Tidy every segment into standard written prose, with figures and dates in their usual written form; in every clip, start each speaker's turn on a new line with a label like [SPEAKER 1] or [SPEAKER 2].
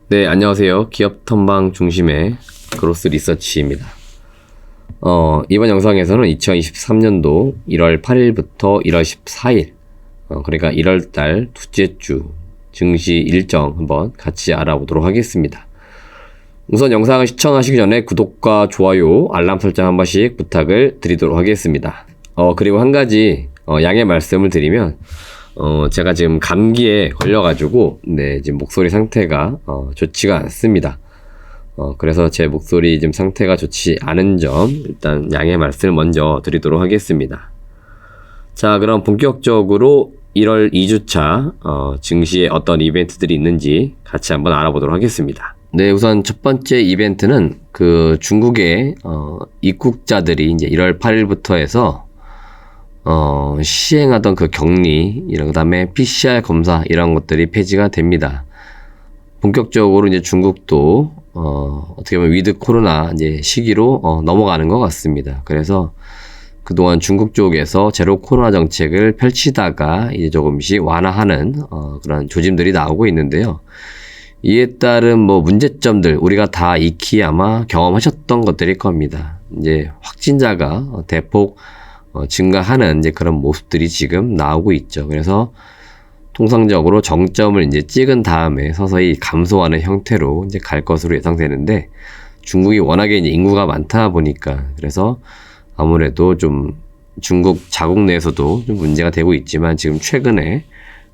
[SPEAKER 1] 네, 안녕하세요. 기업 탐방 중심의 그로스 리서치입니다. 이번 영상에서는 2023년도 1월 8일부터 1월 14일, 그러니까 1월 달 둘째 주 증시 일정 한번 같이 알아보도록 하겠습니다. 우선 영상을 시청하시기 전에 구독과 좋아요, 알람 설정 한 번씩 부탁을 드리도록 하겠습니다. 그리고 한 가지 양해 말씀을 드리면 제가 지금 감기에 걸려가지고, 지금 목소리 상태가, 좋지가 않습니다. 그래서 제 목소리 지금 상태가 좋지 않은 점, 일단 양해 말씀을 먼저 드리도록 하겠습니다. 자, 그럼 본격적으로 1월 2주차, 증시에 어떤 이벤트들이 있는지 같이 한번 알아보도록 하겠습니다. 네, 우선 첫 번째 이벤트는 중국의, 입국자들이 이제 1월 8일부터 해서 시행하던 격리, 그 다음에 PCR 검사, 이런 것들이 폐지가 됩니다. 본격적으로 이제 중국도, 어떻게 보면 위드 코로나 이제 시기로, 넘어가는 것 같습니다. 그래서 그동안 중국 쪽에서 제로 코로나 정책을 펼치다가 이제 조금씩 완화하는, 그런 조짐들이 나오고 있는데요. 이에 따른 문제점들, 우리가 다 익히 아마 경험하셨던 것들일 겁니다. 이제 확진자가 대폭 증가하는 이제 그런 모습들이 지금 나오고 있죠. 그래서 통상적으로 정점을 이제 찍은 다음에 서서히 감소하는 형태로 이제 갈 것으로 예상되는데, 중국이 워낙에 이제 인구가 많다 보니까, 그래서 아무래도 좀 중국 자국 내에서도 좀 문제가 되고 있지만, 지금 최근에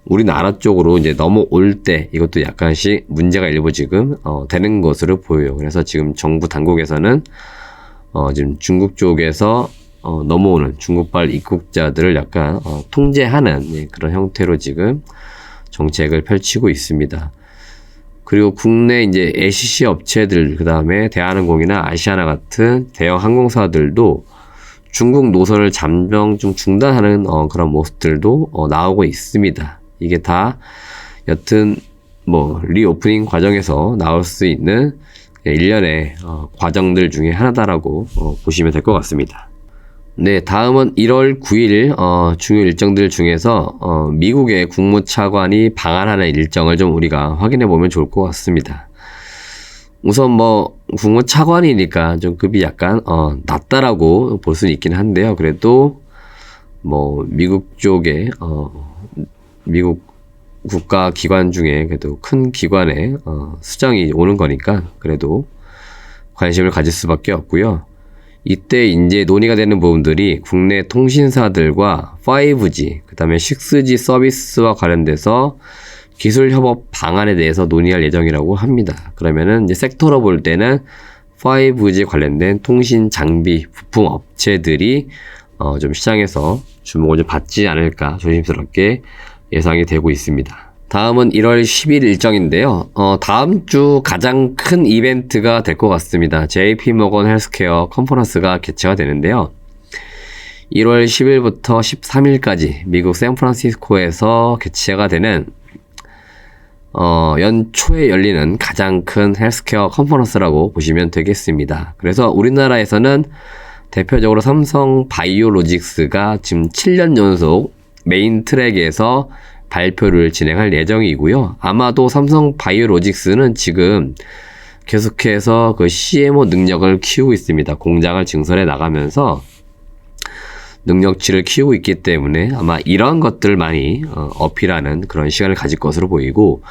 [SPEAKER 1] 우리나라 쪽으로 이제 넘어올 때 이것도 약간씩 문제가 일부 지금 되는 것으로 보여요. 그래서 지금 정부 당국에서는 지금 중국 쪽에서 넘어오는 중국발 입국자들을 약간 통제하는 그런 형태로 지금 정책을 펼치고 있습니다. 그리고 국내 이제 LCC 업체들, 그 다음에 대한항공이나 아시아나 같은 대형 항공사들도 중국 노선을 잠정 좀 중단하는 그런 모습들도 나오고 있습니다. 이게 다 여튼 리오프닝 과정에서 나올 수 있는 일련의 과정들 중에 하나다라고 보시면 될 것 같습니다. 네, 다음은 1월 9일 중요 일정들 중에서 미국의 국무차관이 방한하는 일정을 좀 우리가 확인해 보면 좋을 것 같습니다. 우선 국무차관이니까 좀 급이 약간 낮다라고 볼 수는 있긴 한데요. 그래도 미국 쪽에 미국 국가 기관 중에 그래도 큰 기관에 수장이 오는 거니까 그래도 관심을 가질 수밖에 없고요. 이때 이제 논의가 되는 부분들이 국내 통신사들과 5G, 그 다음에 6G 서비스와 관련돼서 기술 협업 방안에 대해서 논의할 예정이라고 합니다. 그러면은 이제 섹터로 볼 때는 5G 관련된 통신 장비 부품 업체들이 좀 시장에서 주목을 좀 받지 않을까 조심스럽게 예상이 되고 있습니다. 다음은 1월 10일 일정인데요. 다음 주 가장 큰 이벤트가 될 것 같습니다. JP모건 헬스케어 컨퍼런스가 개최가 되는데요. 1월 10일부터 13일까지 미국 샌프란시스코에서 개최가 되는 연초에 열리는 가장 큰 헬스케어 컨퍼런스라고 보시면 되겠습니다. 그래서 우리나라에서는 대표적으로 삼성 바이오로직스가 지금 7년 연속 메인 트랙에서 발표를 진행할 예정이고요. 아마도 삼성 바이오로직스는 지금 계속해서 CMO 능력을 키우고 있습니다. 공장을 증설해 나가면서 능력치를 키우고 있기 때문에 아마 이런 것들을 많이 어필하는 그런 시간을 가질 것으로 보이고,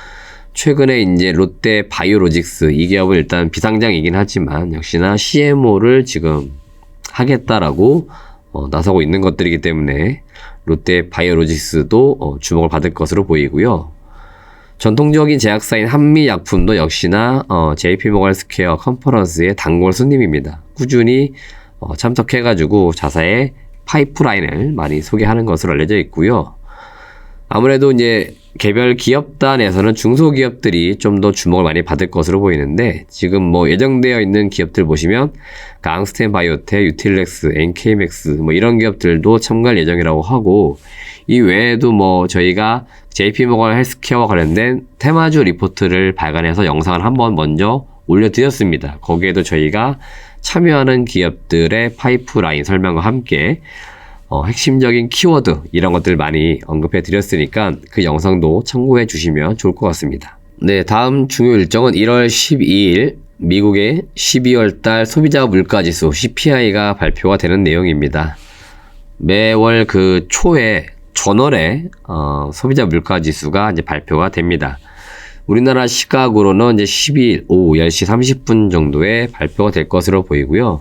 [SPEAKER 1] 최근에 이제 롯데 바이오로직스, 이 기업은 일단 비상장이긴 하지만 역시나 CMO를 지금 하겠다라고 나서고 있는 것들이기 때문에 롯데 바이오로직스도 주목을 받을 것으로 보이고요. 전통적인 제약사인 한미약품도 역시나 JP모건 헬스케어 컨퍼런스의 단골 손님입니다. 꾸준히 참석해가지고 자사의 파이프라인을 많이 소개하는 것으로 알려져 있고요. 아무래도 이제 개별 기업단에서는 중소기업들이 좀 더 주목을 많이 받을 것으로 보이는데, 지금 예정되어 있는 기업들 보시면 앙스텐 바이오텍, 유틸렉스, NK맥스 이런 기업들도 참가할 예정이라고 하고, 이 외에도 저희가 JP모건 헬스케어와 관련된 테마주 리포트를 발간해서 영상을 한번 먼저 올려드렸습니다. 거기에도 저희가 참여하는 기업들의 파이프라인 설명과 함께 핵심적인 키워드 이런 것들 많이 언급해 드렸으니까 그 영상도 참고해 주시면 좋을 것 같습니다. 네, 다음 중요 일정은 1월 12일 미국의 12월 달 소비자 물가지수 CPI가 발표가 되는 내용입니다. 매월 그 초에 전월에 소비자 물가지수가 이제 발표가 됩니다. 우리나라 시각으로는 이제 12일 오후 10시 30분 정도에 발표가 될 것으로 보이고요.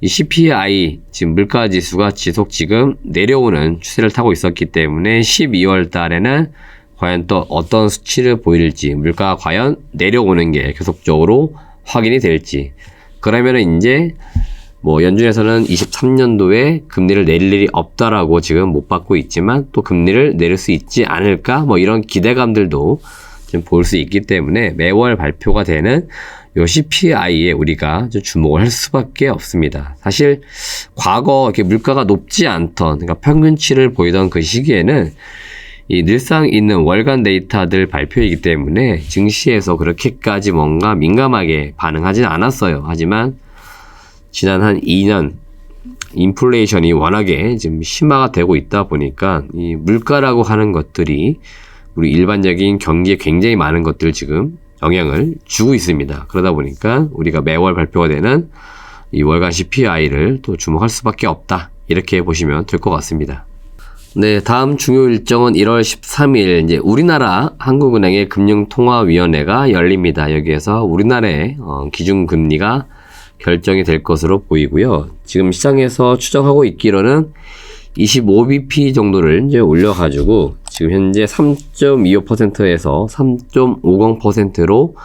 [SPEAKER 1] 이 CPI 지금 물가지수가 지금 내려오는 추세를 타고 있었기 때문에 12월 달에는 과연 또 어떤 수치를 보일지, 물가가 과연 내려오는 게 계속적으로 확인이 될지. 그러면은 이제 뭐 연준에서는 23년도에 금리를 내릴 일이 없다라고 지금 못 받고 있지만 또 금리를 내릴 수 있지 않을까? 뭐 이런 기대감들도 좀 볼 수 있기 때문에 매월 발표가 되는 요 CPI에 우리가 좀 주목을 할 수밖에 없습니다. 사실 과거 이렇게 물가가 높지 않던, 그러니까 평균치를 보이던 그 시기에는 이 늘상 있는 월간 데이터들 발표이기 때문에 증시에서 그렇게까지 뭔가 민감하게 반응하진 않았어요. 하지만 지난 한 2년 인플레이션이 워낙에 지금 심화가 되고 있다 보니까 이 물가라고 하는 것들이 우리 일반적인 경기에 굉장히 많은 것들 지금 영향을 주고 있습니다. 그러다 보니까 우리가 매월 발표가 되는 이 월간 CPI를 또 주목할 수밖에 없다. 이렇게 보시면 될 것 같습니다. 네, 다음 중요 일정은 1월 13일 이제 우리나라 한국은행의 금융통화위원회가 열립니다. 여기에서 우리나라의 기준금리가 결정이 될 것으로 보이고요. 지금 시장에서 추정하고 있기로는 25bp 정도를 이제 올려가지고 지금 현재 3.25%에서 3.50%로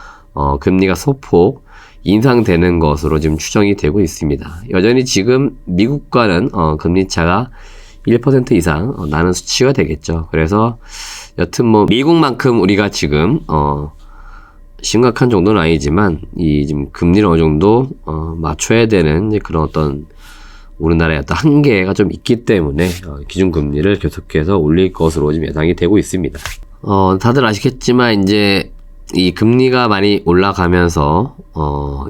[SPEAKER 1] 금리가 소폭 인상되는 것으로 지금 추정이 되고 있습니다. 여전히 지금 미국과는 금리 차가 1% 이상 나는 수치가 되겠죠. 그래서 여튼 뭐 미국만큼 우리가 지금 심각한 정도는 아니지만 이 지금 금리를 어느 정도 맞춰야 되는 이제 그런 어떤 우리나라의 어떤 한계가 좀 있기 때문에 기준금리를 계속해서 올릴 것으로 지금 예상이 되고 있습니다. 다들 아시겠지만 이제 이 금리가 많이 올라가면서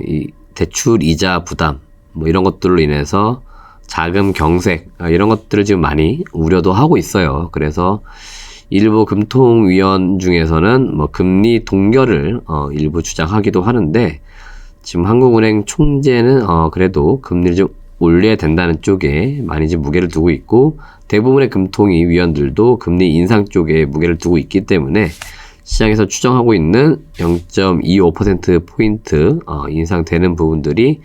[SPEAKER 1] 이 대출 이자 부담 뭐 이런 것들로 인해서 자금 경색 이런 것들을 지금 많이 우려도 하고 있어요. 그래서 일부 금통위원 중에서는 뭐 금리 동결을 일부 주장하기도 하는데 지금 한국은행 총재는 그래도 금리를 좀 올려야 된다는 쪽에 많이 지금 무게를 두고 있고 대부분의 금통위 위원들도 금리 인상 쪽에 무게를 두고 있기 때문에 시장에서 추정하고 있는 0.25%포인트 인상되는 부분들이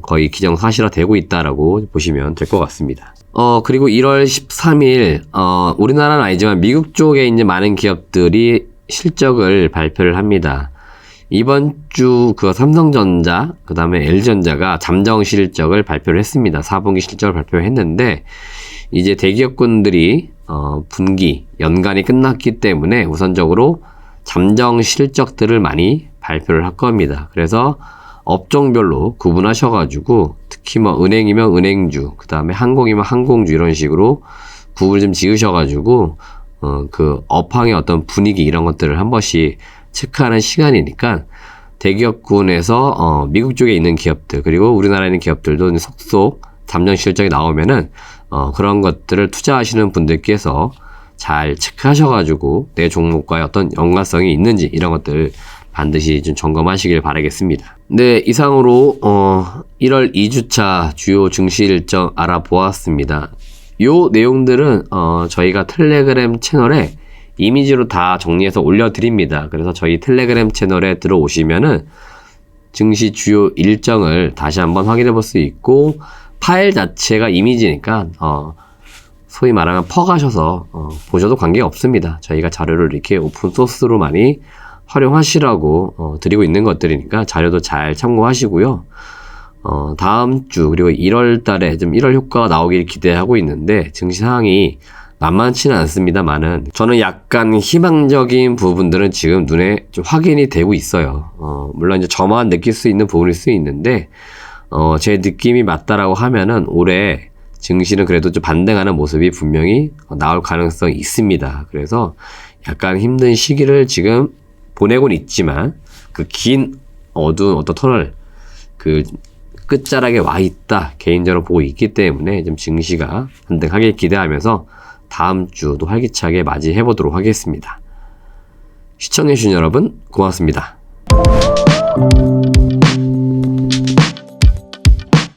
[SPEAKER 1] 거의 기정사실화되고 있다라고 보시면 될 것 같습니다. 그리고 1월 13일, 우리나라는 아니지만 미국 쪽에 이제 많은 기업들이 실적을 발표를 합니다. 이번 주 삼성전자, 그 다음에 LG전자가 잠정 실적을 발표를 했습니다. 4분기 실적을 발표했는데, 이제 대기업군들이, 분기, 연간이 끝났기 때문에 우선적으로 잠정 실적들을 많이 발표를 할 겁니다. 그래서 업종별로 구분하셔가지고 특히 뭐 은행이면 은행주, 그 다음에 항공이면 항공주 이런 식으로 구분을 좀 지으셔가지고 그 업황의 어떤 분위기 이런 것들을 한 번씩 체크하는 시간이니까 대기업군에서 미국 쪽에 있는 기업들 그리고 우리나라에 있는 기업들도 속속 잠정 실적이 나오면은 그런 것들을 투자하시는 분들께서 잘 체크하셔가지고 내 종목과의 어떤 연관성이 있는지 이런 것들 반드시 좀 점검하시길 바라겠습니다. 네, 이상으로 1월 2주차 주요 증시 일정 알아보았습니다. 요 내용들은 저희가 텔레그램 채널에 이미지로 다 정리해서 올려드립니다. 그래서 저희 텔레그램 채널에 들어오시면은 증시 주요 일정을 다시 한번 확인해 볼 수 있고 파일 자체가 이미지니까 소위 말하면 퍼가셔서 보셔도 관계 없습니다. 저희가 자료를 이렇게 오픈소스로 많이 활용하시라고 드리고 있는 것들이니까 자료도 잘 참고하시고요. 다음 주 그리고 1월 달에 좀 1월 효과가 나오길 기대하고 있는데 증시 상황이 만만치는 않습니다만은 저는 약간 희망적인 부분들은 지금 눈에 좀 확인이 되고 있어요. 물론 이제 저만 느낄 수 있는 부분일 수 있는데 제 느낌이 맞다라고 하면은 올해 증시는 그래도 좀 반등하는 모습이 분명히 나올 가능성이 있습니다. 그래서 약간 힘든 시기를 지금 보내곤 있지만 그 긴 어두운 어떤 터널 그 끝자락에 와 있다 개인적으로 보고 있기 때문에 좀 증시가 반등하길 기대하면서 다음 주도 활기차게 맞이해 보도록 하겠습니다. 시청해주신 여러분 고맙습니다.